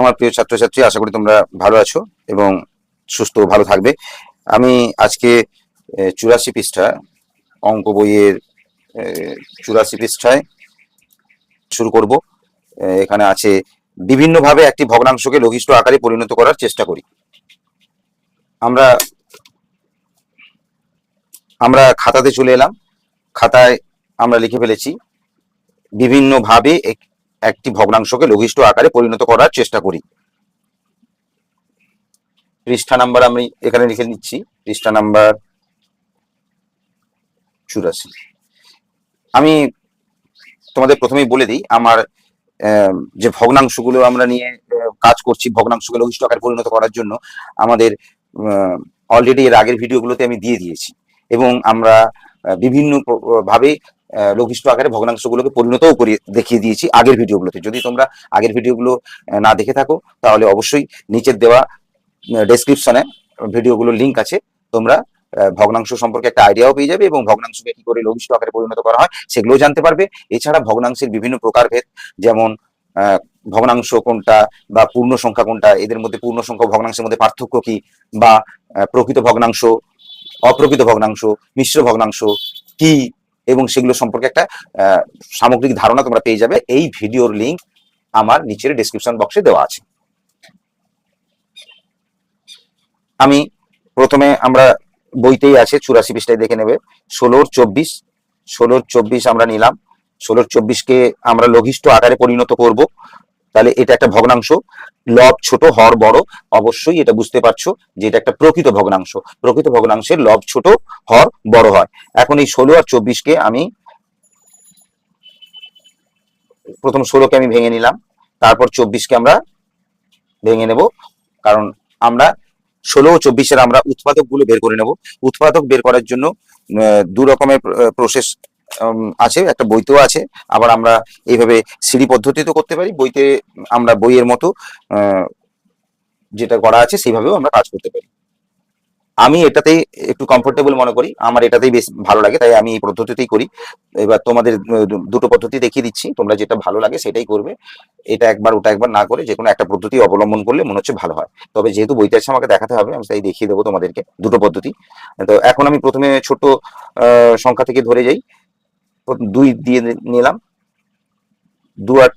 আমার প্রিয় ছাত্রছাত্রী, আশা করি তোমরা ভালো আছো এবং সুস্থ ভালো থাকবে। আমি আজকে 84 পৃষ্ঠা অঙ্ক বইয়ের 84 পৃষ্ঠায় শুরু করব। এখানে আছে বিভিন্নভাবে একটি ভগ্নাংশকে লঘিষ্ঠ আকারে পরিণত করার চেষ্টা করি। আমরা আমরা খাতাতে চলে এলাম। খাতায় আমরা লিখে ফেলেছি বিভিন্নভাবে একটি ভগ্নাংশকে লঘিষ্ঠ আকারে পরিণত করার চেষ্টা করি। পৃষ্ঠা নাম্বার আমি এখানে লিখে নিচ্ছি, পৃষ্ঠা নাম্বার 84। আমি তোমাদের প্রথমেই বলে দিই, আমার যে ভগ্নাংশগুলো আমরা নিয়ে কাজ করছি, ভগ্নাংশকে লঘিষ্ঠ আকারে পরিণত করার জন্য আমাদের অলরেডি এর আগের ভিডিওগুলোতে আমি দিয়ে দিয়েছি এবং আমরা বিভিন্ন ভাবে লঘিষ্ঠ আকারে ভগ্নাংশগুলোকে পরিণতও করে দেখিয়ে দিয়েছি আগের ভিডিওগুলোতে। যদি তোমরা আগের ভিডিওগুলো না দেখে থাকো তাহলে অবশ্যই নিচের দেওয়া ডেসক্রিপশনে ভিডিওগুলোর লিঙ্ক আছে, তোমরা ভগ্নাংশ সম্পর্কে একটা আইডিয়াও পেয়ে যাবে এবং ভগ্নাংশকে কি করে লঘিষ্ঠ আকারে পরিণত করা হয় সেগুলোও জানতে পারবে। এছাড়া ভগ্নাংশের বিভিন্ন প্রকারভেদ, যেমন ভগ্নাংশ কোনটা বা পূর্ণ সংখ্যা কোনটা, এদের মধ্যে পূর্ণ সংখ্যা ভগ্নাংশের মধ্যে পার্থক্য কি, বা প্রকৃত ভগ্নাংশ, অপ্রকৃত ভগ্নাংশ, মিশ্র ভগ্নাংশ কি, এবং সেগুলো সম্পর্কে একটা সামগ্রিক ধারণা তোমরা পেয়ে যাবে। এই ভিডিওর লিঙ্ক আমার নিচের ডেসক্রিপশন বক্সে দেওয়া আছে। আমি প্রথমে, আমরা বইতেই আছে 84 পৃষ্ঠায় দেখে নেবে, 16 24 আমরা নিলাম। 16 24কে আমরা লঘিষ্ঠ আকারে পরিণত করব। তাহলে এটা একটা ভগ্নাংশ, লব ছোট হর বড়, অবশ্যই এটা বুঝতে পারছো যে এটা একটা প্রকৃত ভগ্নাংশ। প্রকৃত ভগ্নাংশের লব ছোট হর বড় হয়। এখন এই 16 আর 24কে আমি প্রথম 16কে আমি ভেঙে নিলাম, তারপর 24কে আমরা ভেঙে নেব, কারণ আমরা 16 ও 24-এর আমরা উৎপাদক গুলো বের করে নেব। উৎপাদক বের করার জন্য দু রকমের প্রসেস আছে, একটা বইতেও আছে, আবার আমরা এইভাবে সিঁড়ি পদ্ধতিতেও করতে পারি। বইতে আমরা বইয়ের মতো যেটা করা আছে সেইভাবেও আমরা কাজ করতে পারি। আমি এটাতেই একটু কমফোর্টেবল মনে করি, আমার এটাতেই বেশ ভালো লাগে, তাই আমি এই পদ্ধতিতেই করি। এবার তোমাদের দুটো পদ্ধতি দেখিয়ে দিচ্ছি, তোমরা যেটা ভালো লাগে সেটাই করবে। এটা একবার ওটা একবার না করে যে কোনো একটা পদ্ধতি অবলম্বন করলে মনে হচ্ছে ভালো হয়। তবে যেহেতু বইতে আছে আমাকে দেখাতে হবে, আমি তাই দেখিয়ে দেবো তোমাদেরকে দুটো পদ্ধতি। তো এখন আমি প্রথমে ছোট সংখ্যা থেকে ধরে যাই। 2 দিয়ে নিলাম, 2 8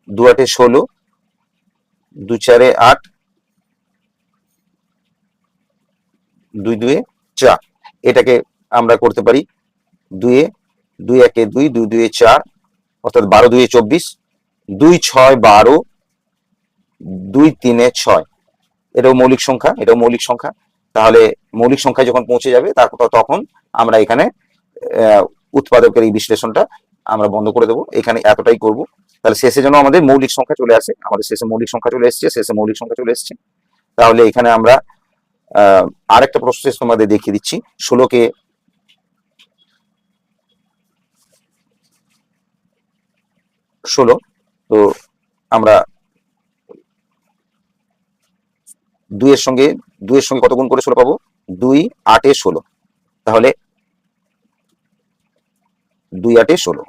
2 8 16, 2 4 8, 2 2 4। এটাকে আমরা করতে পারি 2 2 1 2, 2 2 4, অর্থাৎ 12 2 24, 2 6 12, 2 3 6। এটাও মৌলিক সংখ্যা, এটাও মৌলিক সংখ্যা। তাহলে মৌলিক সংখ্যায় যখন পৌঁছে যাবে তারপর তখন আমরা এখানে উৎপাদকের এই বিশ্লেষণটা আমরা বন্ধ করে দেবো, এখানে এতটাই করব। তাহলে শেষে যেন আমাদের মৌলিক সংখ্যা চলে আসে, আমাদের শেষে মৌলিক সংখ্যা চলে এসছে, শেষে মৌলিক সংখ্যা চলে এসছে। তাহলে এখানে আমরা আরেকটা প্রসেস তোমাদের দেখিয়ে দিচ্ছি। 16কে তো আমরা 2 এর সঙ্গে কত গুণ করে 16 পাবো? 2 8 এ 16। তাহলে 2 8 এ 16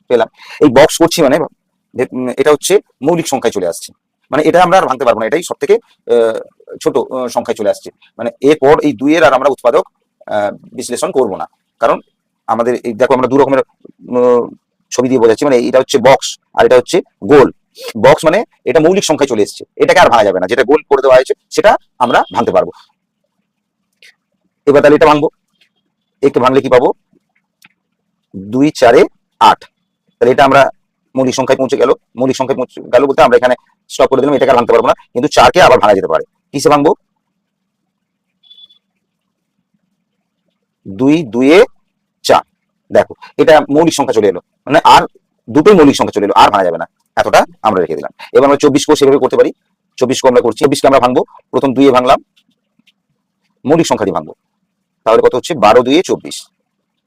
পেলাম। এই বক্স করছি মানে এটা হচ্ছে মৌলিক সংখ্যায় চলে আসছে, মানে এটা আমরা আর ভাঙতে পারবো না, এটাই সব থেকে ছোট সংখ্যায় চলে আসছে। মানে এরপর এই 2 এর আর আমরা উৎপাদক বিশ্লেষণ করব না, কারণ আমাদের এই দেখো আমরা দু রকমের ছবি দিয়ে বোঝাচ্ছি। মানে এটা হচ্ছে বক্স আর এটা হচ্ছে গোল। বক্স মানে এটা মৌলিক সংখ্যায় চলে এসছে, এটাকে আর ভাঙা যাবে না, যেটা গোল করে দেওয়া হয়েছে সেটা আমরা ভাঙতে পারবো। এবার তাহলে এটা ভাঙবো, একটু ভাঙলে কি পাবো? 2 4 8। তাহলে এটা আমরা মৌলিক সংখ্যায় পৌঁছে গেল। মৌলিক সংখ্যায় পৌঁছে গেল বলতে আমরা এখানে স্টপ করে দিলাম, এটাকে আর ভাঙতে পারবো না, কিন্তু 4কে আবার ভাঙা যেতে পারে। কিসে ভাঙবো? 2 2 এ 4। দেখো এটা মৌলিক সংখ্যা চলে এলো, মানে আর দুটোই মৌলিক সংখ্যা চলে এলো, আর ভাঙা যাবে না, এতটা আমরা রেখে দিলাম। এবার আমরা 24কেও সেভাবে করতে পারি। 24কেও আমরা করছি, 24কে আমরা ভাঙবো, প্রথম 2 এ ভাঙলাম, মৌলিক সংখ্যা দিয়ে ভাঙবো। তাহলে কত হচ্ছে? 12 2 এ 24।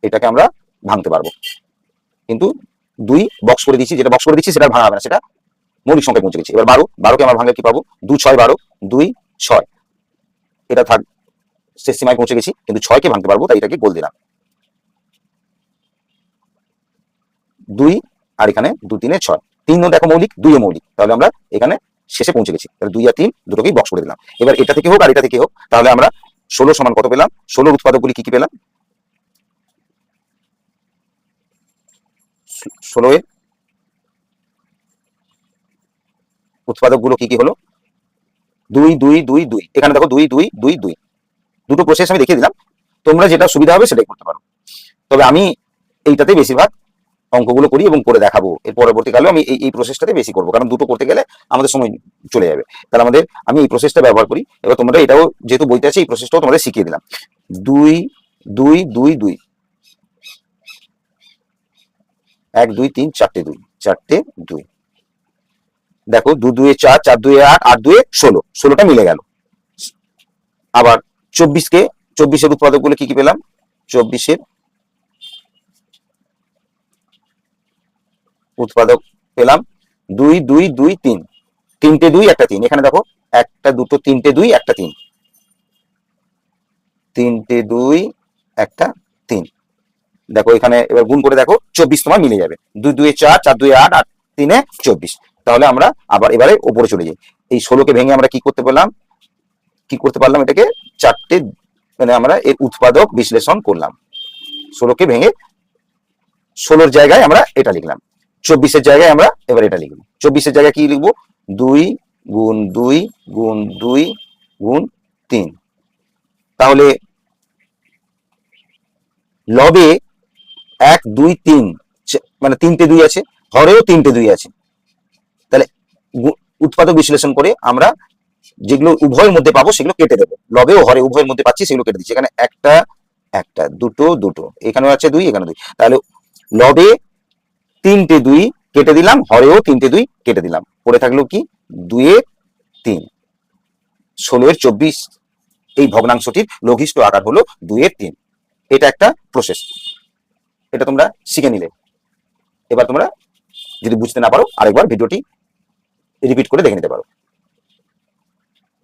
এটাকে আমরা ভাঙতে পারবো, কিন্তু 2 বক্স করে দিচ্ছি, যেটা বক্স করে দিচ্ছি সেটা ভাঙা হবে না, সেটা মৌলিক সংখ্যায় পৌঁছে গেছি। এবার 12কে আমরা ভাঙলে কি পাবো? 2 6 12, 2 6। এটা থাক, শেষ সীমায় পৌঁছে গেছি, কিন্তু 6কে ভাঙতে পারবো, তাই এটাকে গোল দিলাম। 2 আর এখানে 2 3 এ 6। 3ও দেখো মৌলিক, 2ও মৌলিক, তাহলে আমরা এখানে শেষে পৌঁছে গেছি। তাহলে 2 আর 3 দুটোকেই বক্স করে দিলাম। এবার এটা থেকে হোক আর এটা থেকে হোক, তাহলে আমরা 16 সমান কত পেলাম, 16 উৎপাদকগুলি কি কি পেলাম, 16 এর উৎপাদকগুলো কি কি হলো, 2 2 2 2, এখানে দেখো 2 2 2 2, দুটো প্রসেস আমি দেখিয়ে দিলাম, তোমরা যেটা সুবিধা হবে সেটাই করতে পারো। তবে আমি এইটাতে বেশিরভাগ অঙ্কগুলো করি এবং করে দেখাবো, এর পরবর্তীকালেও আমি এই প্রসেসটাতে বেশি করবো, কারণ দুটো করতে গেলে আমাদের সময় চলে যাবে। তাহলে আমি এই প্রসেসটা ব্যবহার করি। এবার তোমরা এটাও যেহেতু বইতে আছে, এই প্রসেসটাও তোমাদের শিখিয়ে দিলাম। 2 2 2 2, 1 2 3 4টে 2, 4টে 2, দেখো 2 2 4, 4 2 8, 8 2 16, 16টা মিলে গেল। আবার 24 এর উৎপাদকগুলো কি কি পেলাম, 24 এর উৎপাদক পেলাম 2 2 2 3, 3টে 2 একটা 3, এখানে দেখো একটা দুটো 3টে 2 একটা 3, 3টে 2 একটা 3, দেখো এখানে এবার গুণ করে দেখো 24 তোমার মিলে যাবে, 2 2 4, 4 2 8, 8 3 24। তাহলে আমরা আবার এবারে উপরে চলে যাই, এই 16কে ভেঙে আমরা কি করতে পারলাম, এটাকে 4টে, মানে আমরা এর উৎপাদক বিশ্লেষণ করলাম। 16কে ভেঙে 16 জায়গায় আমরা এটা লিখলাম, 24 জায়গায় আমরা এবার এটা লিখবো। 24 জায়গায় কি লিখবো, 2 গুণ 2 গুণ 2 গুণ 3। তাহলে লবে 1 2 3, মানে 3টে 2 আছে, হরেও 3টে 2 আছে। তাহলে উৎপাদক বিশ্লেষণ করে আমরা যেগুলো উভয়ের মধ্যে পাবো সেগুলো কেটে দেবো, লবে ও হরে উভয়ের মধ্যে পাচ্ছি সেগুলো কেটে দিচ্ছি। এখানে একটা দুটো দুটো, এখানেও আছে 2, এখানে 2, তাহলে লবে 3টে 2 কেটে দিলাম, হরেও 3টে 2 কেটে দিলাম, পড়ে থাকলো কি 2 এর 3, 16 এর 24 এই ভগ্নাংশটির লঘিষ্ঠ আকার হলো 2 এর 3। এটা একটা প্রসেস, এটা তোমরা শিখে নিলে। এবার তোমরা যদি বুঝতে না পারো আরেকবার ভিডিওটি রিপিট করে দেখে নিতে পারো।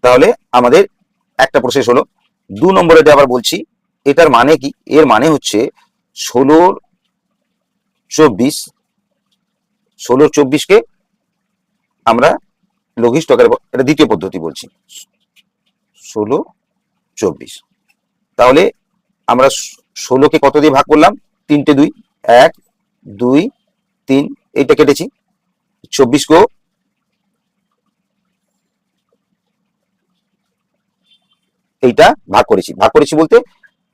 তাহলে আমাদের একটা প্রসেস হলো। 2 নম্বরে আবার বলছি, এটার মানে কি, এর মানে হচ্ছে 16 24, 16 24কে আমরা লঘিষ্ঠ আকারে, এটা দ্বিতীয় পদ্ধতি বলছি, 16 24। তাহলে আমরা 16কে কত দিয়ে ভাগ করলাম, 3টে 2, 1 2 3, এইটা কেটেছি। 24কেও এইটা ভাগ করেছি বলতে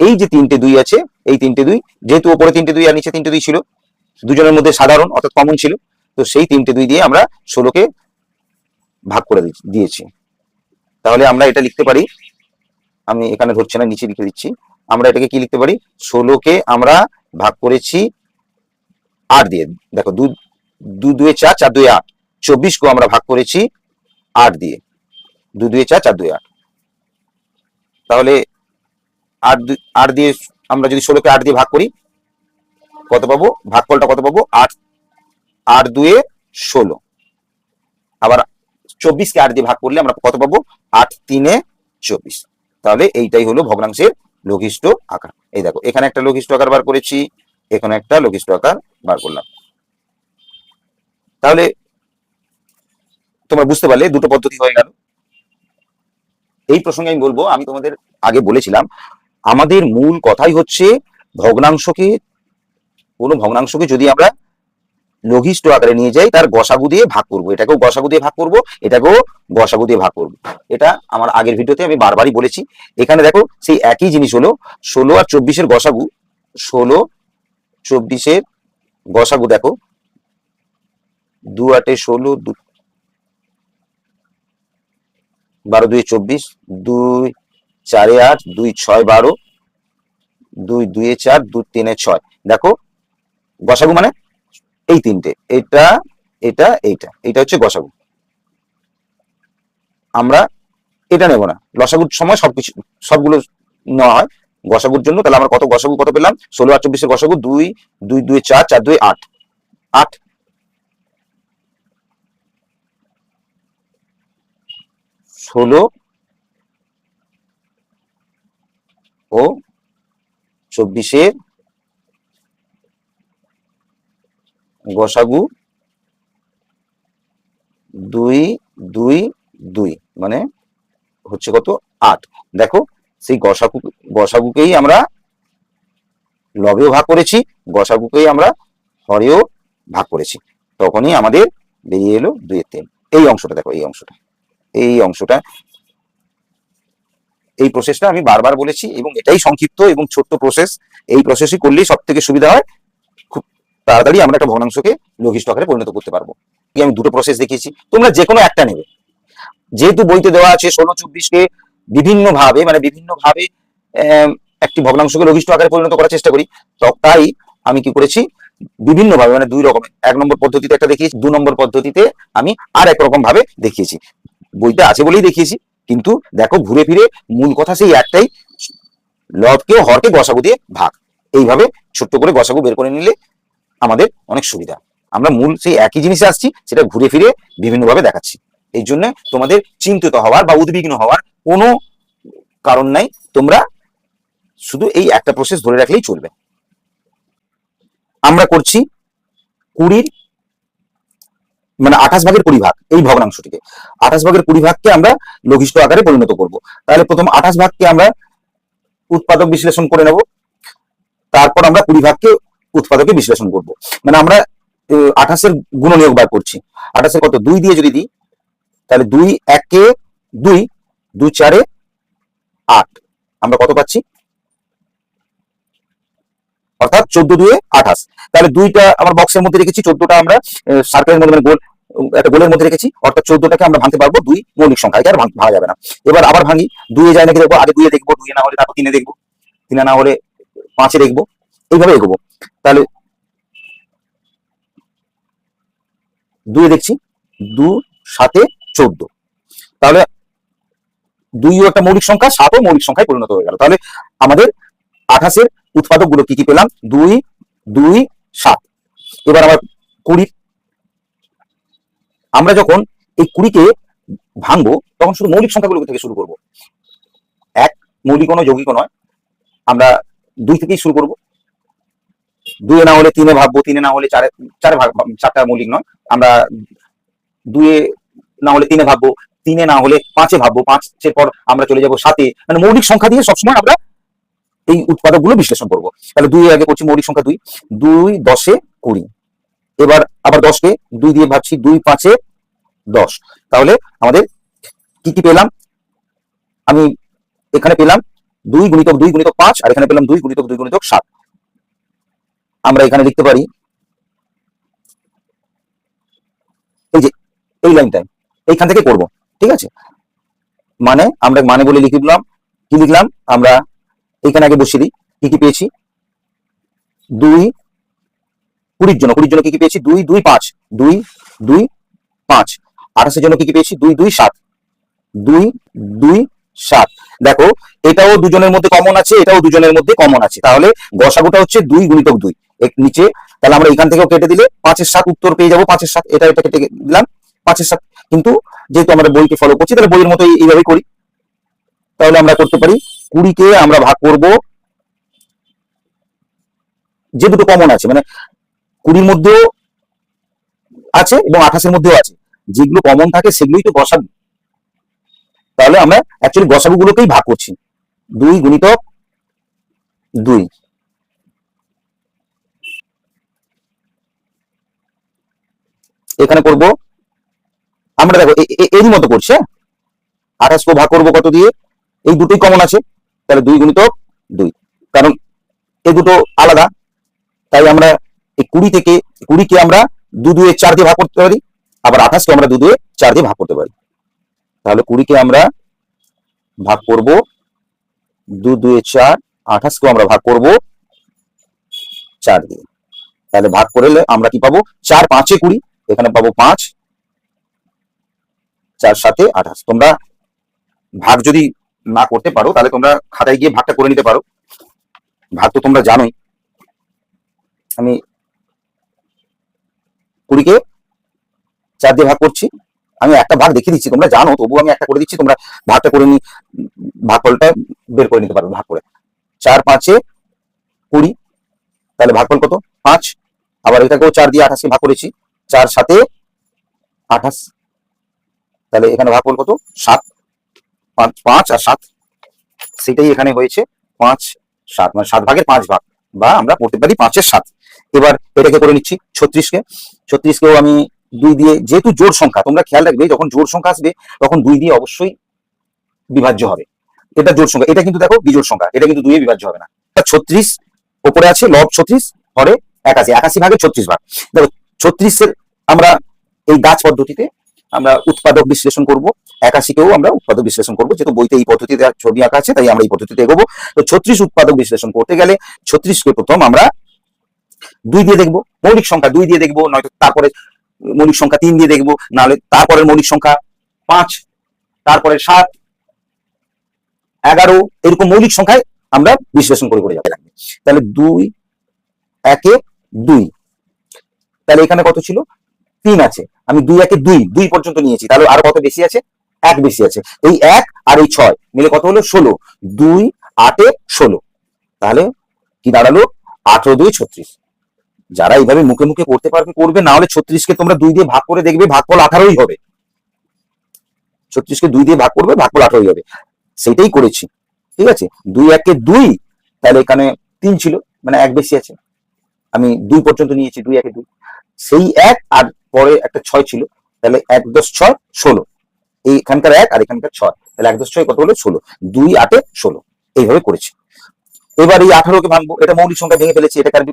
এই যে 3টে 2 আছে, এই 3টে 2, যেহেতু উপরে 3টে 2 আর নিচে 3টে 2 ছিল, দুজনের মধ্যে সাধারণ অর্থাৎ কমন ছিল, তো সেই 3টে 2 দিয়ে আমরা 16কে ভাগ করে দিয়েছি। তাহলে আমরা এটা লিখতে পারি, আমি এখানে ধরছি না, নিচে লিখে দিচ্ছি, আমরা এটাকে কি লিখতে পারি, 16কে আমরা ভাগ করেছি 8 দিয়ে, দেখো 2 2 2 4, 4 2 8, 24কেও আমরা ভাগ করেছি 8 দিয়ে, 2 2 4, 4 2 8। তাহলে 8 দিয়ে আমরা যদি 16কে 8 দিয়ে ভাগ করি কত পাবো, ভাগফলটা কত পাবো, 8 8 2 16। আবার 24কে 8 দিয়ে ভাগ করলে আমরা কত পাবো, 8 3 24। তাহলে এইটাই হলো ভগ্নাংশের লঘিষ্ঠ আকার। এই দেখো এখানে একটা লঘিষ্ঠ আকার বার করেছি, এখানে একটা লঘিষ্ঠ আকার বার করলাম। তাহলে তোমরা বুঝতে পারলে দুটো পদ্ধতি হয়ে গেল। এই প্রসঙ্গে আমি বলবো, আমি তোমাদের আগে বলেছিলাম আমাদের মূল কথাই হচ্ছে কোনো ভগ্নাংশকে যদি আমরা লঘিষ্ঠ আকারে নিয়ে যাই তার গসাগু দিয়ে ভাগ করবো, এটাকেও গসাগু দিয়ে ভাগ করবো, এটাকেও গসাগু দিয়ে ভাগ করবো। এটা আমার আগের ভিডিওতে আমি বারবারই বলেছি। এখানে দেখো সেই একই জিনিস হলো 16 আর 24-এর গসাগু, 16 24-এর গসাগু দেখো 2 8 16, 12 2 24, 2 4 8, 2 6 12, 2 2 4, 2 3 6, দেখো গসাগু মানে এই তিনটে, এটা এটা এইটা, এটা হচ্ছে গসাগু। আমরা এটা নেব না, লসাগুর সময় সবগুলো নেওয়া হয় গসাগুর জন্য। তাহলে আমরা গসাগু কত পেলাম, 16 আর 24-এর গসাগু 2 2 2 4, 4 2 8, 8 16 ও 24-এর গসাগু দুই দুই দুই মানে হচ্ছে কত 8। দেখো সেই গসাগুকেই আমরা লবেও ভাগ করেছি, গসাগুকেই আমরা হরেও ভাগ করেছি, তখনই আমাদের বেরিয়ে এলো 2/3। এই অংশটা দেখো, এই অংশটা এই প্রসেসটা আমি বারবার বলেছি এবং এটাই সংক্ষিপ্ত এবং ছোট্ট প্রসেস। এই প্রসেসই করলেই সব থেকে সুবিধা হয়, খুব তাড়াতাড়ি আমরা একটা ভগ্নাংশকে লঘিষ্ঠ আকারে পরিণত করতে পারবো। আমি দুটো প্রসেস দেখিয়েছি, তোমরা যে কোনো একটা নেবে। যেহেতু বইতে দেওয়া আছে 16-24 কে বিভিন্নভাবে একটি ভগ্নাংশকে লঘিষ্ঠ আকারে পরিণত করার চেষ্টা করি, তো তাই আমি কি করেছি বিভিন্নভাবে মানে দুই রকমের, 1 নম্বর পদ্ধতিতে একটা দেখিয়েছি, 2 নম্বর পদ্ধতিতে আমি আর এক রকম ভাবে দেখিয়েছি। বইটা আছে বলেই দেখিয়েছি, কিন্তু দেখো ঘুরে ফিরে মূল কথা সেই একটাই, লবকে হরকে গসাগু দিয়ে ভাগ। এইভাবে ছোট্ট করে গসাগু বের করে নিলে আমাদের অনেক সুবিধা। আমরা মূল সেই একই জিনিসে আসছি, সেটা ঘুরে ফিরে বিভিন্নভাবে দেখাচ্ছি। এই জন্য তোমাদের চিন্তিত হওয়ার বা উদ্বিগ্ন হওয়ার কোনো কারণ নাই, তোমরা শুধু এই একটা প্রসেস ধরে রাখলেই চলবে। আমরা করছি 20 মানে 28 ভাগের 20 ভাগ, এই ভগ্নাংশটিকে 28 ভাগের 20 ভাগকে আমরা লঘিষ্ঠ আকারে পরিণত করব। তাহলে প্রথম 28 ভাগকে আমরা উৎপাদক বিশ্লেষণ করে নেব, তারপর আমরা 20 ভাগকে উৎপাদকে বিশ্লেষণ করব। মানে আমরা 28-এর গুণনীয়ক বার করছি। 28-এর কত 2 দিয়ে যদি দিই, তাহলে 2 1-এ 2, 2 4-এ 8, আমরা কত পাচ্ছি, অর্থাৎ 14 2-এ 28। তাহলে 2টা আমরা বক্সের মধ্যে রেখেছি, 14টা আমরা সার্কেলের মধ্যে মানে গোল একটা গোলের মধ্যে রেখেছি, অর্থাৎ 14টাকে আমরা ভাঙতে পারবো 2 মৌলিক সংখ্যা, এটা আর ভাঙা যাবে না। এবার আবার ভাঙি, 2-এ যায় নাকি দেখবো, আগে 2-এ দেখবো, 2-এ না হলে তারপর 3-এ দেখবো, 3-এ না হলে 5-এ দেখবো, এইভাবে এগোবো। তাহলে 2-এ দেখছি, 2 7-এ 14, তাহলে 2ও একটা মৌলিক সংখ্যা, 7ও মৌলিক সংখ্যায় পরিণত হয়ে গেল। তাহলে আমাদের 28-এর উৎপাদক গুলো কি কি পেলাম, 2 2 7। এবার আমার 20, আমরা যখন এই 20-কে ভাঙবো তখন শুধু মৌলিক সংখ্যাগুলো থেকে শুরু করব, এক মৌলিক নয়, যৌগিক নয়, আমরা 2 থেকেই শুরু করব। 2-এ না হলে 3-এ ভাববো, 3-এ না হলে 4-এ, 4 ভাগ, 4টা মৌলিক নয়, আমরা 2-এ না হলে 3-এ ভাববো, 3-এ না হলে 5-এ ভাববো, 5-এর পর আমরা চলে যাবো 7-এ। মানে মৌলিক সংখ্যা দিয়ে সবসময় আমরা এই উৎপাদকগুলো বিশ্লেষণ করবো। তাহলে 2-এ আগে করছি মৌলিক সংখ্যা 2, 2 10-এ 20। এবার আবার 10-কে 2 দিয়ে ভাবছি, 2 5-এ 10। তাহলে আমাদের কি কি পেলাম, আমি এখানে পেলাম 2 গুণিতক 2 গুণিতক 5, আর এখানে পেলাম 2 গুণিতক 2 গুণিতক 7। আমরা এখানে লিখতে পারি এই যে এই লাইনটা এইখান থেকে করব, ঠিক আছে। মানে আমরা মানে বলে লিখে দিলাম, কি লিখলাম আমরা এখানে আগে বসিয়ে দিই, কি কি পেয়েছি, 2 20-এর জন্য কি কি পেয়েছি, 2 2 5, 2 2 5। 28-এর জন্য কি কি পেয়েছি, 2 2 7, 2 2 7। দেখো এটাও দুজনের মধ্যে কমন আছে, এটাও দুজনের মধ্যে কমন আছে, তাহলে গসাগুটা হচ্ছে 2 গুণিতক 2 নিচে। তাহলে আমরা এখান থেকেও কেটে দিলে 5-এর 7 উত্তর পেয়ে যাবো, 5-এর 7, এটা কেটে দিলাম 5-এর 7। কিন্তু যেহেতু আমরা বইকে ফলো করছি, তাহলে বইয়ের মতো এইভাবেই করি। তাহলে আমরা করতে পারি 20-কে আমরা ভাগ করব, যে দুটো কমন আছে মানে 20-র মধ্যেও আছে এবং 28-এর মধ্যেও আছে, যেগুলো কমন থাকে সেগুলোই তো গসাগু। তাহলে আমরা অ্যাকচুয়ালি গসাগু গুলোকেই ভাগ করছি, 2 গুণিতক 2। এখানে করব আমরা, দেখো এরই মতো করছে, 28-কে ভাগ করবো কত দিয়ে, এই দুটোই কমন আছে, তাহলে 2 গুণিতক 2, কারণ এই দুটো আলাদা। তাই আমরা এই 20-কে আমরা 2 2 4 দিয়ে ভাগ করতে পারি, আবার 28-কে আমরা 2 2 4 দিয়ে ভাগ করতে পারি। তাহলে 20-কে আমরা ভাগ করব 2 2 4, 28-কেও আমরা ভাগ করব 4 দিয়ে। তাহলে ভাগ করলে আমরা কি পাবো, 4 5-এ 20, এখানে পাবো 5, 4 7-এ 28। তোমরা ভাগ যদি না করতে পারো তাহলে তোমরা খাতায় গিয়ে ভাগটা করে নিতে পারো, ভাগ তো তোমরা জানোই। আমি 20-কে 4 দিয়ে ভাগ করছি, আমি একটা ভাগ দেখিয়ে দিচ্ছি, তোমরা জানো তবু আমি একটা করে দিচ্ছি, তোমরা ভাগটা করে নি, ভাগফলটা বের করে নিতে পারবে ভাগ করে। 4 5-এ 20, তাহলে ভাগফল কত 5। আবার এটাকেও 4 দিয়ে 28-কে ভাগ করেছি, 4 7-এ 28। তাহলে এখানে ভাগ করল কত 7, 5 আর 7, সেটাই এখানে হয়েছে 5 7, মানে 7 ভাগের 5 ভাগ, বা আমরা পড়তে পারি 5-এর 7। এবার এটাকে করে নিচ্ছি 36কেও আমি 2 দিয়ে, যেহেতু জোড় সংখ্যা তোমরা খেয়াল রাখবে যখন জোড় সংখ্যা আসবে তখন 2 দিয়ে অবশ্যই বিভাজ্য হবে। এটা জোড় সংখ্যা, এটা কিন্তু দেখো বিজোড় সংখ্যা, এটা কিন্তু 2 এ বিভাজ্য হবে না। 36 উপরে আছে লব 36, পরে 81, 81 ভাগে 36 ভাগ। দেখো 36 এর আমরা এই গাছ পদ্ধতিতে আমরা উৎপাদক বিশ্লেষণ করব, 81কেও আমরা উৎপাদক বিশ্লেষণ করব, যেহেতু বইতে এই পদ্ধতিতে ছবি আঁকা আছে তাই আমরা এই পদ্ধতিতে এগোবো। তো 36 উৎপাদক বিশ্লেষণ করতে গেলে 36কে প্রথম আমরা 2 দিয়ে দেখবো, মৌলিক সংখ্যা 2 দিয়ে দেখবো, নয়তো তারপরে মৌলিক সংখ্যা 3 দিয়ে দেখবো, নাহলে তারপরের মৌলিক সংখ্যা 5, তারপরে 7, 11, এরকম মৌলিক সংখ্যায় আমরা বিশ্লেষণ করে করে যাবে লাগবে। তাহলে 2 1 2, তাহলে এখানে কত ছিল 3 আছে, আমি 2 1 2 পর্যন্ত নিয়েছি, তাহলে আরো কত বেশি আছে 1 বেশি আছে, এই 1 আর এই 6 মিলে কত হলো 16, 2 8 16, তাহলে কি দাঁড়ালো 18 2 36। যারা এইভাবে মুখে মুখে করতে পারবে করবে, না হলে 36কে তোমরা 2 দিয়ে ভাগ করে দেখবে ভাগফল 18ই হবে। 36কে 2 দিয়ে ভাগ করবে ভাগফল 18ই হবে, সেটাই করেছি। ঠিক আছে, 2 1 2, তাহলে এখানে 3 ছিল মানে 1 বেশি আছে, আমি 2 পর্যন্ত নিয়েছি, 2 1 2, সেই 1 আর পরে একটা 6 ছিল, তাহলে 1 10 6 16, এইখানকার 1 আর এখানকার 6, তাহলে 1 10 6 কত হলো 16, 2 8 16, এইভাবে করেছি। এবার এই 18কে ভাঙবো, এটা মৌলিক সংখ্যা ভেঙে ফেলেছি, এটাকে আর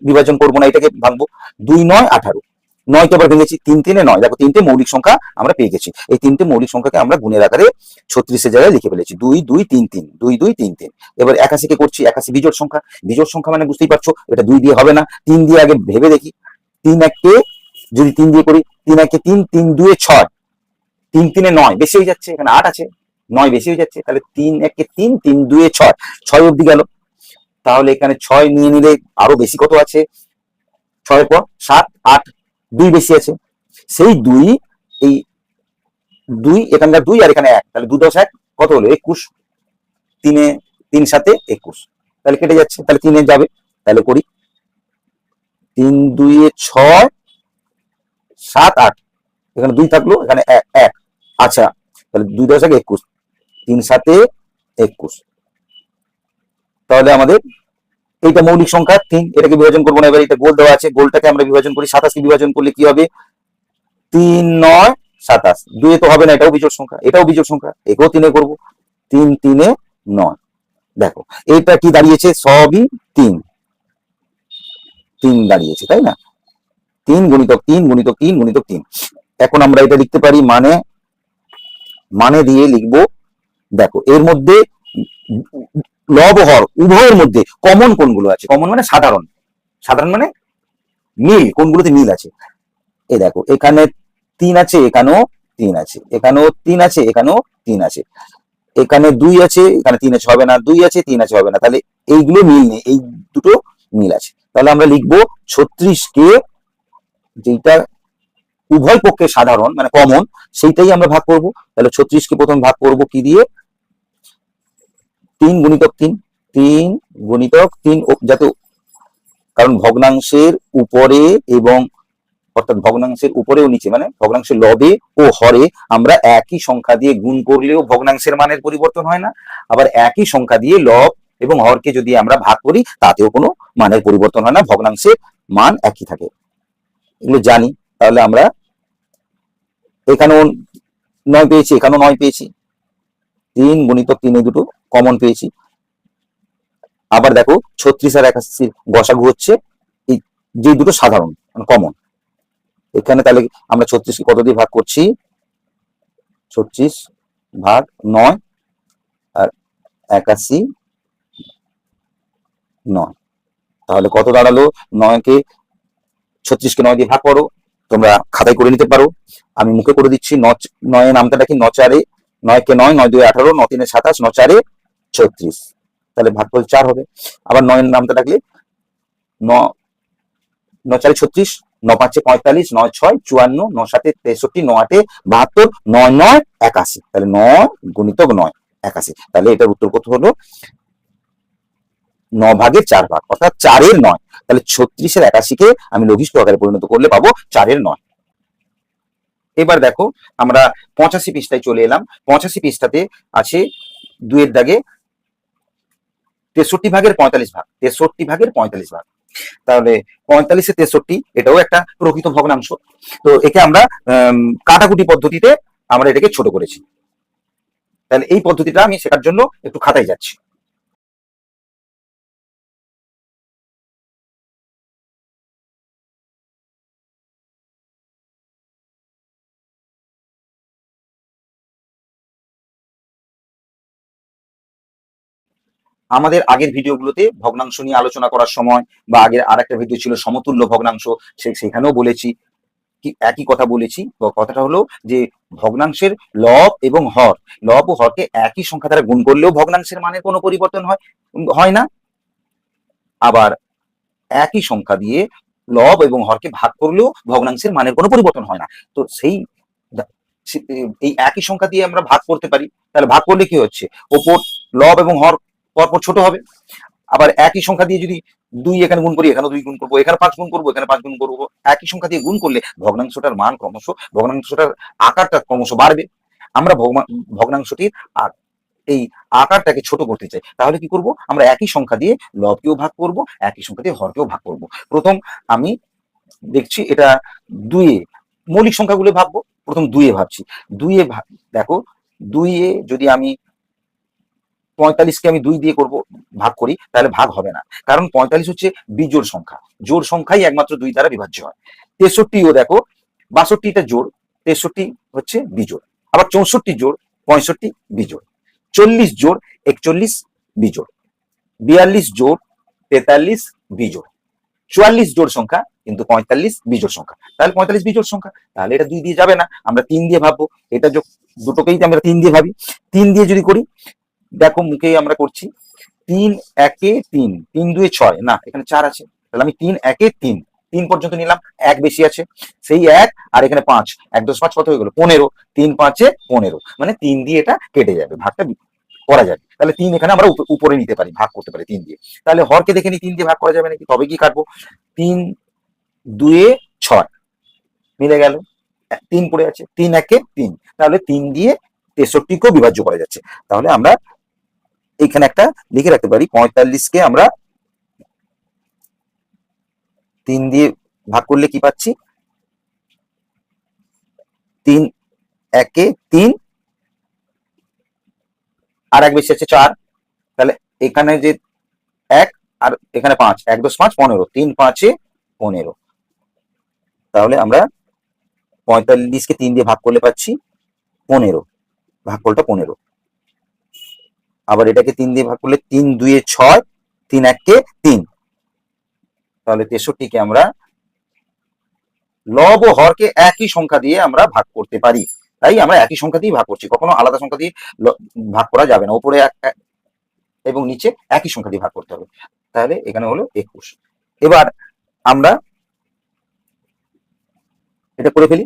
বিভাজন করবো না, এটাকে ভাঙবো, 2 9 18, 9কে আবার ভেঙেছি, 3 3 9, দেখো 3টে মৌলিক সংখ্যা আমরা পেয়ে গেছি। এই 3টে মৌলিক সংখ্যাকে আমরা গুণের আকারে 36 এর জায়গায় লিখে ফেলেছি, 2 2 3 3, 2 2 3 3। এবার 81কে করছি, 81 বিজোড় সংখ্যা, বিজোড় সংখ্যা মানে বুঝতেই পারছো এটা 2 দিয়ে হবে না, 3 দিয়ে আগে ভেবে দেখি, 3 1কে যদি 3 দিয়ে করি, 3 1 3, 3 2 6, 3 3 9 বেশি হয়ে যাচ্ছে, এখানে 8 আছে, 9 বেশি হয়ে যাচ্ছে, তাহলে 3 1 3, 3 2 6, 6 অবধি গেল। তাহলে এখানে 6 নিয়ে নিলে আরো বেশি কত আছে, 6 পর 7 8, 2 বেশি আছে, সেই 2, এই 2 এখানকার 2 আর এখানে 1, তাহলে 2 10 1 কত হলো 21, 3 3 7 21, তাহলে কেটে যাচ্ছে, তাহলে 3 যাবে, তাহলে করি 3 2 6 7 8, এখানে 2 থাকলো, এখানে 1, আচ্ছা তাহলে 2 10 21, 3 7 21, তাহলে আমাদের এইটা মৌলিক সংখ্যা 3, এটাকে বিভাজন করবো না, এবার এটা গোল দেওয়া আছে, গোলটাকে আমরা বিভাজন করি, 27কে বিভাজন করলে কি হবে 3 9 27, 2 তো হবে না, এটাও বিজোড় সংখ্যা, এটাও বিজোড় সংখ্যা, একেও 3 করবো, 3 3 9, দেখো এটা কি দাঁড়িয়েছে সবই 3 3 দাঁড়িয়েছে, তাই না, 3 গুণিতক 3 গুণিতক 3 গুণিতক 3। এখন আমরা এটা লিখতে পারি মানে দিয়ে লিখবো, দেখো এর মধ্যে লব হর উভয়ের মধ্যে কমন কোনগুলো আছে, কমন মানে সাধারণ, সাধারণ মানে মিল, কোনগুলোতে মিল আছে, এই দেখো এখানে 3 আছে, এখানেও 3 আছে, এখানেও 3 আছে, এখানেও 3 আছে, এখানে 2 আছে, এখানে 3 আছে হবে না, 2 আছে 3 আছে হবে না, তাহলে এইগুলো মিল নেই, এই দুটো মিল আছে। তাহলে আমরা লিখবো 36কে যেটা উভয় পক্ষে সাধারণ মানে কমন, সেইটাই আমরা ভাগ করব। তাহলে 36কে প্রথম ভাগ করব কি দিয়ে, 3 গুণিতক 3, 3 গুণিতক 3, যাতে কারণ ভগ্নাংশের উপরে এবং অর্থাৎ ভগ্নাংশের উপরে ও নিচে মানে ভগ্নাংশের লবে ও হরে আমরা একই সংখ্যা দিয়ে গুণ করলেও ভগ্নাংশের মানের পরিবর্তন হয় না, আবার একই সংখ্যা দিয়ে লব এবং হরকে যদি আমরা ভাগ করি তাতেও কোনো মানের পরিবর্তন হয় না, ভগ্নাংশের মান একই থাকে, এগুলো জানি। তাহলে আমরা এখানেও 9 পেয়েছি, এখানেও 9 পেয়েছি, 3 গুণিতক 3 এই দুটো কমন পেয়েছি। আবার দেখো 36 আর 81 গসাগু হচ্ছে এই যে দুটো সাধারণ মানে কমন, এখানে তাহলে আমরা 36কে কত দিয়ে ভাগ করছি, 36 ভাগ 9 আর 81 9, তাহলে কত দাঁড়ালো, 9কে 36কে 9 দিয়ে ভাগ করো, তোমরা খাতায় করে নিতে পারো, আমি মুখে করে দিচ্ছি। 9 নামটা রাখি, 9 4, 9কে 9, 9 2 18, 9 3 27, 9 4 36, তাহলে ভাগফল 4 হবে। আবার 9 নামটা রাখলে 9 9 4 36, 9 5 45, 9 6 54, 9 7 63, 9 8 72, 9 9 81, তাহলে 9 গুণিতক 9 81, তাহলে এটার উত্তর কত হলো 9 ভাগের 4 ভাগ, অর্থাৎ 4 এর 9। তাহলে 36 এর 81কে আমি লঘিষ্ঠ আকারে পরিণত করলে পাবো 4 এর 9। এবার দেখো আমরা 85 পৃষ্ঠায় চলে এলাম। 85 পৃষ্ঠাতে আছে 2 এর দাগে 63 ভাগের 45 ভাগ, 63 ভাগের 45 ভাগ। তাহলে 45-এ 63 এটাও একটা প্রকৃত ভগ্নাংশ। তো একে আমরা কাটাকুটি পদ্ধতিতে আমরা এটাকে ছোট করেছি। তাহলে এই পদ্ধতিটা আমি শেখার জন্য একটু খাতায় যাচ্ছি। আমাদের আগের ভিডিওগুলোতে ভগ্নাংশ নিয়ে আলোচনা করার সময় বা আগের আর একটা ভিডিও ছিল সমতুল্য ভগ্নাংশ, সেখানেও বলেছি কি একই কথা বলেছি। তো কথাটা হলো যে ভগ্নাংশের লব এবং হর, লব ও হরকে একই সংখ্যা দ্বারা গুণ করলেও ভগ্নাংশের মানের কোনো পরিবর্তন হয় না। আবার একই সংখ্যা দিয়ে লব এবং হরকে ভাগ করলেও ভগ্নাংশের মানের কোনো পরিবর্তন হয় না। তো এই একই সংখ্যা দিয়ে আমরা ভাগ করতে পারি। তাহলে ভাগ করলে কি হচ্ছে, ওপর লব এবং হর পরপর ছোট হবে। আবার একই সংখ্যা দিয়ে যদি 2 এখানে গুণ করি, এখানে 2 গুণ করবো, এখানে 5 গুণ করবো, এখানে 5 গুণ করবো, একই সংখ্যা দিয়ে গুণ করলে ভগ্নাংশটার মান ক্রমশ, ভগ্নাংশটার আকারটা ক্রমশ বাড়বে। আমরা ভগ্নাংশটির এই আকারটাকে ছোট করতে চাই, তাহলে কি করব, আমরা একই সংখ্যা দিয়ে লবকেও ভাগ করব, একই সংখ্যা দিয়ে হরকেও ভাগ করব। প্রথম আমি দেখছি এটা 2 এ, মৌলিক সংখ্যাগুলো ভাববো। প্রথম 2 এ ভাবছি। 2 এ দেখো 2 এ যদি আমি 45-কে আমি 2 দিয়ে করব, ভাগ করি, তাহলে ভাগ হবে না, কারণ 45 হচ্ছে বিজোড় সংখ্যা। জোড় সংখ্যাই একমাত্র 2 দ্বারা বিভাজ্য হয়। 63ও দেখো, 62টা জোড়, 63 হচ্ছে বিজোড়। আবার 64 জোড়, 65 বিজোড়। 40 জোড়, 41 বিজোড়। 42 জোড়, 43 বিজোড়। 44 জোড় সংখ্যা, কিন্তু 45 বিজোড় সংখ্যা। তাহলে 45 বিজোড় সংখ্যা, তাহলে এটা 2 দিয়ে যাবে না, আমরা 3 দিয়ে ভাববো। এটা দুটোকেই আমরা 3 দিয়ে ভাবি। 3 দিয়ে যদি করি, দেখো মুখে আমরা করছি 3 একে 3, 3 2 6, না এখানে 4 আছে, তাহলে আমি 3 একে 3, 3 পর্যন্ত নিলাম, 1 বেশি আছে, সেই 1 আর এখানে 5, 1 10 5 কত হয়ে গেল, 15, 3 5 15, মানে 3 দিয়ে এটা কেটে যাবে, ভাগটা করা যাবে। তাহলে 3 এখানে আমরা উপরে নিতে পারি, ভাগ করতে পারি 3 দিয়ে। তাহলে হরকে দেখে নি 3 দিয়ে ভাগ করা যাবে নাকি, তবে কি কাটবো, 3 2 6 মিলে গেল, 3 পড়ে আছে, 3 একে 3, তাহলে 3 দিয়ে 63কেও বিভাজ্য করা যাচ্ছে। তাহলে আমরা এখানে একটা লিখে রাখতে পারি, 45-কে আমরা 3 দিয়ে ভাগ করলে কি পাচ্ছি, 3 একে 3, আর 1 বেশি আছে 4, তাহলে এখানে যে 1 আর এখানে 5, 1 10 5 15, 3 5 15, তাহলে আমরা 45-কে 3 দিয়ে ভাগ করলে পাচ্ছি 15, ভাগফলটা 15। আবার এটাকে 3 দিয়ে ভাগ করলে 3 2 6, 3 1 3, তাহলে 63-কে আমরা লব ও হরকে একই সংখ্যা দিয়ে আমরা ভাগ করতে পারি। তাই আমরা একই সংখ্যা দিয়ে ভাগ করছি, কখনো আলাদা সংখ্যা দিয়ে ভাগ করা যাবে না, উপরে এবং নিচে একই সংখ্যা দিয়ে ভাগ করতে হবে। তাহলে এখানে হলো 21। এবার আমরা এটা করে ফেলি।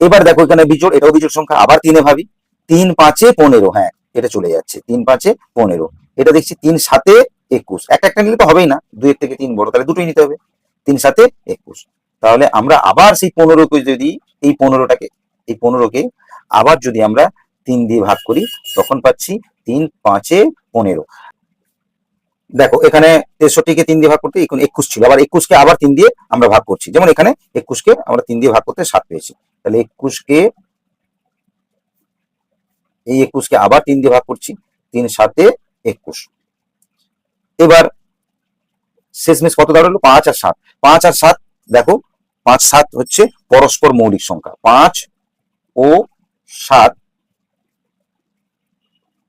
এবার দেখো এখানে বিজোড়, এটাও বিজোড় সংখ্যা, আবার 3 এ ভাবি, 3 5 15, হ্যাঁ এটা চলে যাচ্ছে, 3 5 15, এটা দেখছি 3 7 21, একটা নিলে তো হবেই না, 2 এর থেকে 3 বড়, তাহলে দুটোই নিতে হবে, 3 7 21। তাহলে আমরা আবার সেই 15-কে যদি এই 15-কে আবার যদি আমরা 3 দিয়ে ভাগ করি, তখন পাচ্ছি 3 5 15। দেখো এখানে 63-কে 3 দিয়ে ভাগ করতে 21 ছিল, আবার 21-কে আবার 3 দিয়ে আমরা ভাগ করছি, যেমন এখানে 21-কে আমরা 3 দিয়ে ভাগ করতে 7 পেয়েছি, তাহলে 21-কে আবার 3 দিয়ে ভাগ করছি, 3 7 21। এবার শেষমেশ কত দাঁড়ালো, 5 আর 7, 5 আর 7, দেখো 5 7 হচ্ছে পরস্পর মৌলিক সংখ্যা, 5 ও 7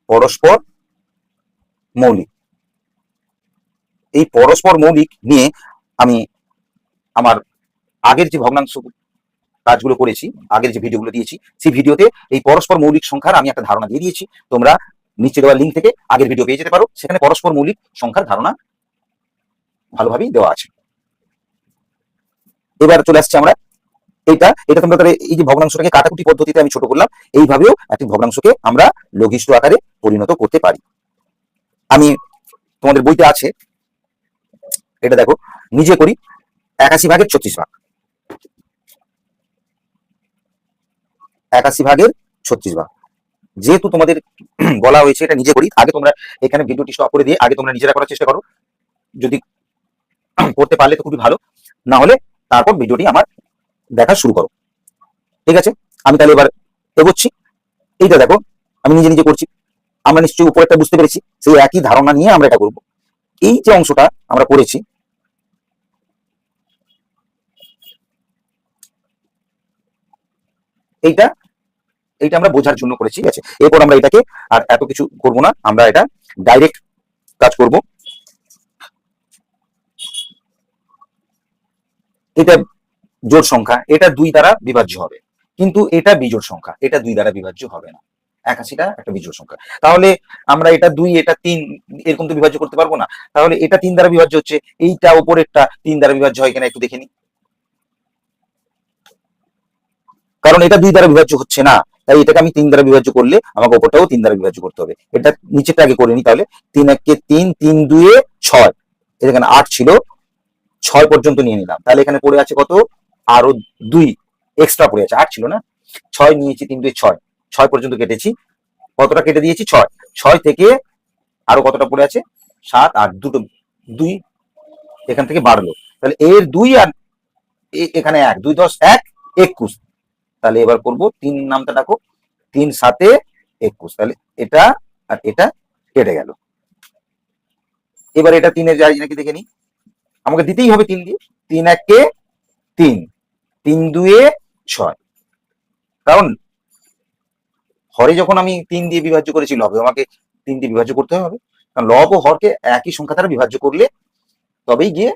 পরস্পর মৌলিক। এই পরস্পর মৌলিক নিয়ে আমি আমার আগের যে ভগ্নাংশ কাজগুলো করেছি, আগের যে ভিডিওগুলো দিয়েছি, সেই ভিডিওতে এই পরস্পর মৌলিক সংখ্যার আমি একটা ধারণা দিয়ে দিয়েছি। তোমরা নিচে দেওয়া লিঙ্ক থেকে আগের ভিডিও পেয়ে যেতে পারো, সেখানে পরস্পর মৌলিক সংখ্যার ধারণা ভালোভাবেই দেওয়া আছে। এবার চলে আসছে আমরা এটা তোমরা তাহলে এই যে ভগ্নাংশটাকে কাটাকুটি পদ্ধতিতে আমি ছোট করলাম, এইভাবেও একটি ভগ্নাংশকে আমরা লঘিষ্ঠ আকারে পরিণত করতে পারি। আমি তোমাদের বইতে আছে, এটা দেখো, নিজে করি 81 ভাগের 36 ভাগ। 81/36 যেহেতু তোমাদের বলা হয়েছে এটা নিজে করি, আগে তোমরা এখানে ভিডিওটি স্টপ করে দিয়ে আগে তোমরা নিজেরা করার চেষ্টা করো। যদি করতে পারলে তো খুবই ভালো, না হলে তারপর ভিডিওটি আমার দেখা শুরু করো। ঠিক আছে, আমি তাহলে এবার এগোচ্ছি। এইটা দেখো আমি নিজে নিজে করছি, আমরা নিশ্চয়ই উপরেরটা বুঝতে পেরেছি, সেই একই ধারণা নিয়ে আমরা এটা করবো। এই যে অংশটা আমরা করেছি, এইটা এইটা আমরা বোঝার জন্য করেছি। ঠিক আছে, এরপর আমরা এটাকে আর এত কিছু করব না, আমরা এটা ডাইরেক্ট কাজ করব। এটা জোড় সংখ্যা, এটা 2 দ্বারা বিভাজ্য হবে, কিন্তু এটা বিজোড় সংখ্যা, এটা 2 দ্বারা বিভাজ্য হবে না। 81টা একটা বিজোড় সংখ্যা, তাহলে আমরা এটা 2 এটা 3 এরকম তো বিভাজ্য করতে পারবো না। তাহলে এটা 3 দ্বারা বিভাজ্য হচ্ছে, এইটা উপরেরটা 3 দ্বারা বিভাজ্য হয় কিনা একটু দেখে নি, কারণ এটা 2 দ্বারা বিভাজ্য হচ্ছে না, তাই এটাকে আমি 3 দ্বারা বিভাজ্য করলে আমাকে ওপরটাও 3 দ্বারা বিভাজ্য করতে হবে। এটা নিচেরটা আগে করে নি, তাহলে 3 1 3, 3 2 6, এখানে 8 ছিল, 6 পর্যন্ত নিয়ে নিলাম, তাহলে এখানে পড়ে আছে কত, আরো 2 এক্সট্রা পড়ে আছে, 8 ছিল না, 6 নিয়েছি, 3 2 6, 6 পর্যন্ত কেটেছি, কতটা কেটে দিয়েছি 6, 6 থেকে আরো কতটা পড়ে আছে 7 8, দুটো 2 এখান থেকে বাড়লো, তাহলে এর 2 আর এখানে 1, 2 10 1 21, তাহলে এবার করবো 3 নামটা ডাকো, 3 7 21, তাহলে এটা আর এটা কেটে গেল। এবার এটা 3 এ যায় নাকি দেখে নি, আমাকে দিতেই হবে 3 দিয়ে, 3 1 3, 3 2 6, কারণ হরে যখন আমি 3 দিয়ে বিভাজ্য করেছি, লবে আমাকে 3 দিয়ে বিভাজ্য করতে হবে, কারণ লব ও হরকে একই সংখ্যা দ্বারা বিভাজ্য করলে তবেই গিয়ে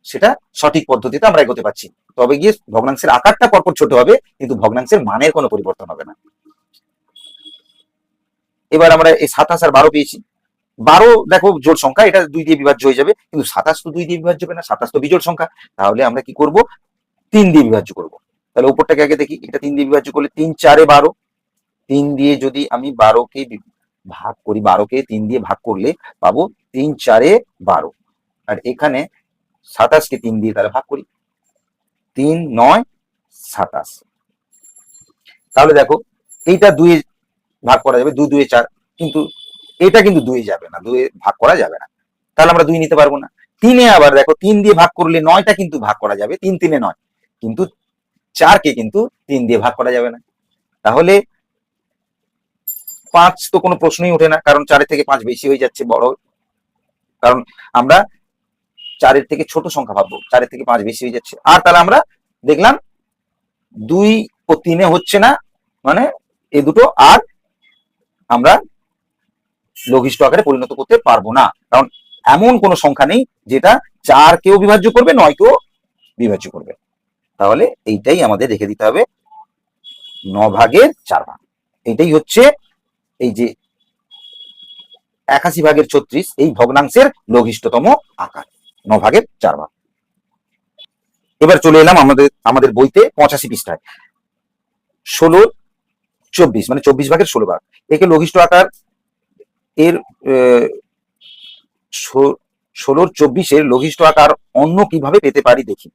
সেটা সঠিক পদ্ধতিতে আমরা এগোতে পারছি, তবে গিয়ে ভগ্নাংশের আকারটা পরপর ছোট হবে, কিন্তু ভগ্নাংশের মানের কোনো পরিবর্তন হবে না। এবার আমরা এই 27 আর 12 পেয়েছি, 12 দেখো জোড় সংখ্যা, এটা 2 দিয়ে বিভাজ্য হয়ে যাবে, কিন্তু 27 তো 2 দিয়ে বিভাজ্য হবে না, 27 তো বিজোড় সংখ্যা, তাহলে আমরা কি করব, 3 দিয়ে বিভাজ্য করব। তাহলে উপরটাকে আগে দেখি, এটা 3 দিয়ে বিভাজ্য করলে 3 4 12, 3 দিয়ে যদি আমি 12 কে ভাগ করি, 12 কে 3 দিয়ে ভাগ করলে পাবো 3 4 12, আর এখানে 27 কে 3 দিয়ে তাহলে ভাগ করি, 3 9 27, তাহলে দেখো এইটা 2 ভাগ করা যাবে, 2 2 4, কিন্তু এটা কিন্তু 2 যাবে না, 2 ভাগ করা যাবে না, তাহলে আমরা 2 নিতে পারবো না। 3 আবার দেখো 3 দিয়ে ভাগ করলে 9টা কিন্তু ভাগ করা যাবে, 3 3 9, কিন্তু 4 কে কিন্তু 3 দিয়ে ভাগ করা যাবে না, তাহলে 5 তো কোনো প্রশ্নই ওঠে না, কারণ 4 থেকে 5 বেশি হয়ে যাচ্ছে, বড়, কারণ আমরা 4 থেকে ছোট সংখ্যা ভাববো, 4 থেকে 5 বেশি হয়ে যাচ্ছে। আর তাহলে আমরা দেখলাম 2 ও 3 হচ্ছে না, মানে এই দুটো আর আমরা লঘিষ্ঠ আকারে পরিণত করতে পারবো না, কারণ এমন কোন সংখ্যা নেই যেটা 4 কেও বিভাজ্য করবে, 9 কেও বিভাজ্য করবে, তাহলে এইটাই আমাদের রেখে দিতে হবে 9/4। এইটাই হচ্ছে এই যে 81/36 এই ভগ্নাংশের লঘিষ্ঠতম আকার, 9/4। এবার চলে এলাম আমাদের বইতে 85 পৃষ্ঠায়, 16 24, মানে 24/16 একে লঘিষ্ঠ আকার, এর 16 24 লঘিষ্ঠ আকার অন্য কিভাবে পেতে পারি দেখি,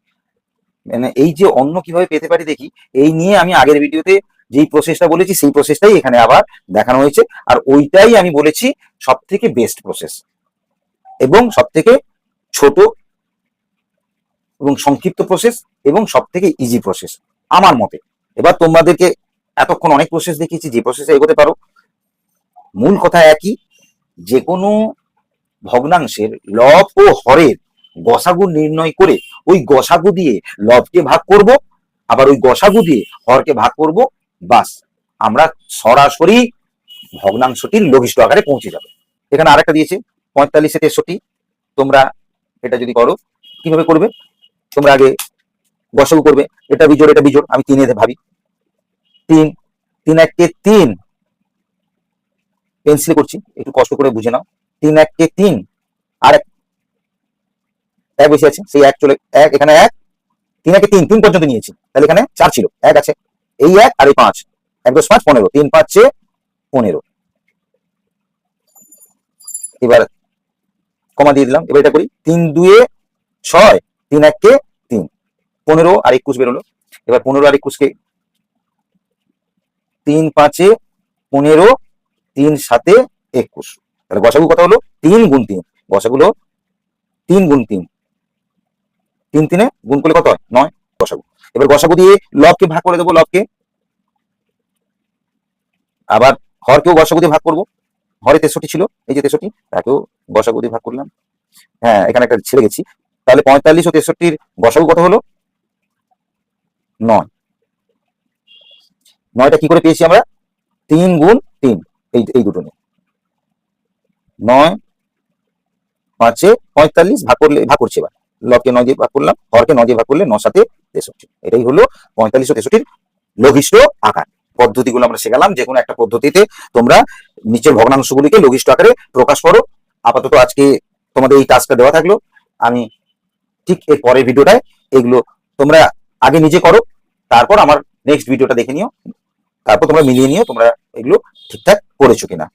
মানে এই যে অন্য কিভাবে পেতে পারি দেখি, এই নিয়ে আমি আগের ভিডিওতে যেই প্রসেসটা বলেছি সেই প্রসেসটাই এখানে আবার দেখানো হয়েছে, আর ওইটাই আমি বলেছি সব থেকে বেস্ট প্রসেস এবং সব থেকে ছোট এবং সংক্ষিপ্ত প্রসেস এবং সব থেকে ইজি প্রসেস আমার মতে। এবার তোমাদেরকে এতক্ষণ অনেক প্রসেস দেখিয়েছি, যে প্রসেসে এগোতে পারো, মূল কথা একই, যে কোনো ভগ্নাংশের লব ও হরের গসাগু নির্ণয় করে ওই গসাগু দিয়ে লবকে ভাগ করব, আবার ওই গসাগু দিয়ে হরকে ভাগ করব, বাস আমরা সরাসরি ভগ্নাংশটির লঘিষ্ঠ আকারে পৌঁছে যাবে। এখানে আরেকটা দিয়েছে 45 63, তোমরা এটা যদি করো কিভাবে করবে, তোমরা আগে গসাগু করবে, এটা বিজোড় এটা বিজোড়, আমি 3 ভাবি, 3 3 1 3, পেন্সিলে করছি একটু কষ্ট করে বুঝে নাও, 3 1 3, আর এক বেশি আছে, সেই এক চলে, এক এখানে 1, 3 1 3 3 পর্যন্ত নিয়েছি, তাহলে এখানে 4 ছিল, 1 আছে, এই 1 আর এই 5, 1 10 5 15, 3 5 15, এবার কমা দিয়ে দিলাম। এবার এটা করি, 3 2 6, 3 1 3, 15 আর 21 বেরোলো। এবার 15 আর 21 কে 3 5 15, 3 7 21। তাহলে গসাগু কত হলো? 3 গুণ 3। গসাগুলো 3 গুণ 3, 3 3 গুণ করলে কত হয়? 9 গসাগু। এবার গসাগু দিয়ে লবকে ভাগ করে দেবো, লবকে। আবার হরকেও গসাগু দিয়ে ভাগ করবো। হরে 63 ছিল, এই যে 63, তাকেও গসাগু দিয়ে ভাগ করলাম। হ্যাঁ, এখানে একটা ছেড়ে গেছি। তাহলে 45 ও 63-র গসাগু কত হলো? 9। 9টা কি করে পেয়েছি আমরা? 3 গুণ 3, এই দুটো নিয়ে। 9 5 45 ভাগ করলে, ভাগ করছি এবার, লবকে 9 দিয়ে ভাগ করলাম, হরকে 9 দিয়ে ভাগ করলে 9 7 63। এটাই হলো 45 ও 63-র লঘিষ্ঠ আকার। পদ্ধতিগুলো আমরা শেখালাম, যে কোনো একটা পদ্ধতিতে তোমরা নিচের ভগ্নাংশগুলিকে লঘিষ্ঠ আকারে প্রকাশ করো। আপাতত আজকে তোমাদের এই টাস্কটা দেওয়া থাকলো। আমি ঠিক এর পরের ভিডিওটায় এগুলো তোমরা আগে নিজে করো, তারপর আমার নেক্সট ভিডিওটা দেখে নিও, তারপর তোমরা মিলিয়ে নিও তোমরা এগুলো ঠিকঠাক করেছো কিনা।